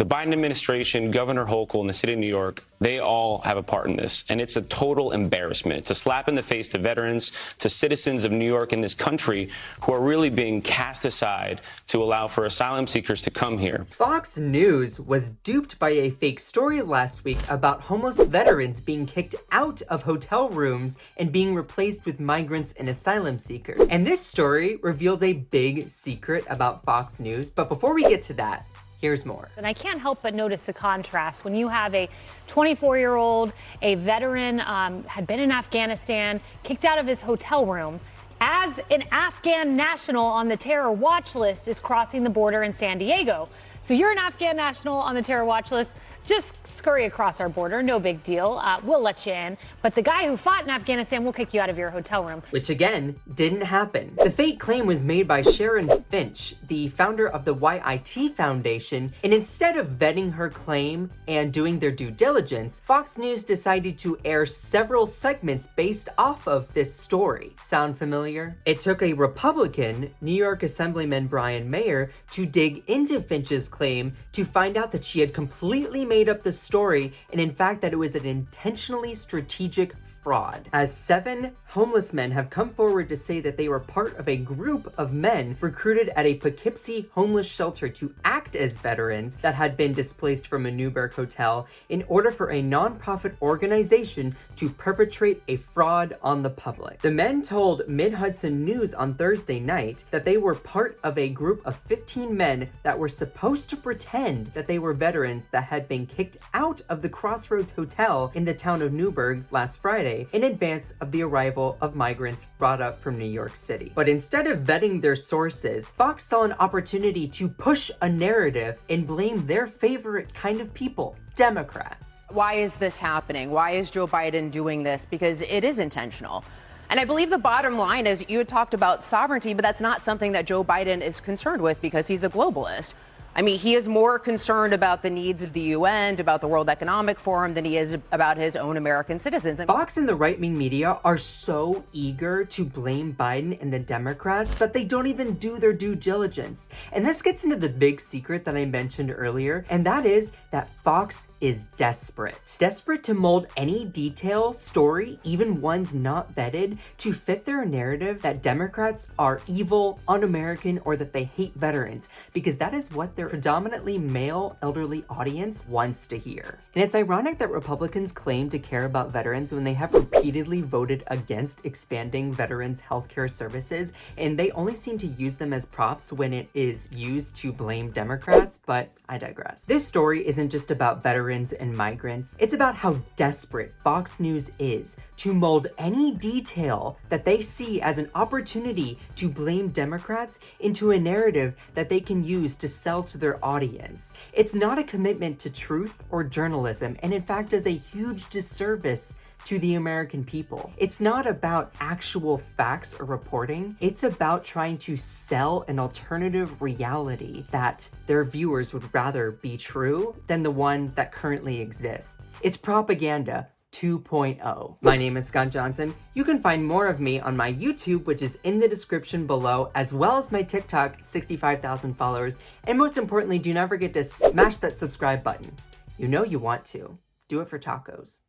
The Biden administration, Governor Hochul, and the city of New York, they all have a part in this. And it's a total embarrassment. It's a slap in the face to veterans, to citizens of New York and this country who are really being cast aside to allow for asylum seekers to come here. Fox News was duped by a fake story last week about homeless veterans being kicked out of hotel rooms and being replaced with migrants and asylum seekers. And this story reveals a big secret about Fox News. But before we get to that, here's more. And I can't help but notice the contrast when you have a 24-year-old, a veteran, had been in Afghanistan, kicked out of his hotel room, as an Afghan national on the terror watch list is crossing the border in San Diego. So you're an Afghan national on the terror watch list, just scurry across our border, no big deal. We'll let you in. But the guy who fought in Afghanistan will kick you out of your hotel room. Which again, didn't happen. The fake claim was made by Sharon Finch, the founder of the YIT Foundation, and instead of vetting her claim and doing their due diligence, Fox News decided to air several segments based off of this story. Sound familiar? It took a Republican, New York Assemblyman Brian Mayer, to dig into Finch's claim to find out that she had completely made up the story, and in fact that it was an intentionally strategic fraud, as 7 homeless men have come forward to say that they were part of a group of men recruited at a Poughkeepsie homeless shelter to act as veterans that had been displaced from a Newburgh hotel in order for a nonprofit organization to perpetrate a fraud on the public. The men told Mid-Hudson News on Thursday night that they were part of a group of 15 men that were supposed to pretend that they were veterans that had been kicked out of the Crossroads Hotel in the town of Newburgh last Friday in advance of the arrival of migrants brought up from New York City. But instead of vetting their sources, Fox saw an opportunity to push a narrative and blame their favorite kind of people, Democrats. Why is this happening? Why is Joe Biden doing this? Because it is intentional. And I believe the bottom line is you had talked about sovereignty, but that's not something that Joe Biden is concerned with because he's a globalist. I mean, he is more concerned about the needs of the UN, about the World Economic Forum, than he is about his own American citizens. Fox and the right-wing media are so eager to blame Biden and the Democrats that they don't even do their due diligence. And this gets into the big secret that I mentioned earlier, and that is that Fox is desperate. Desperate to mold any detail, story, even ones not vetted, to fit their narrative that Democrats are evil, un-American, or that they hate veterans, because that is what their predominantly male elderly audience wants to hear. And it's ironic that Republicans claim to care about veterans when they have repeatedly voted against expanding veterans' healthcare services, and they only seem to use them as props when it is used to blame Democrats, but I digress. This story isn't just about veterans and migrants, it's about how desperate Fox News is to mold any detail that they see as an opportunity to blame Democrats into a narrative that they can use to sell to their audience. It's not a commitment to truth or journalism, and in fact does a huge disservice to the American people. It's not about actual facts or reporting. It's about trying to sell an alternative reality that their viewers would rather be true than the one that currently exists. It's propaganda 2.0. My name is Scott Johnson. You can find more of me on my YouTube, which is in the description below, as well as my TikTok, 65,000 followers. And most importantly, do not forget to smash that subscribe button. You know you want to. Do it for tacos.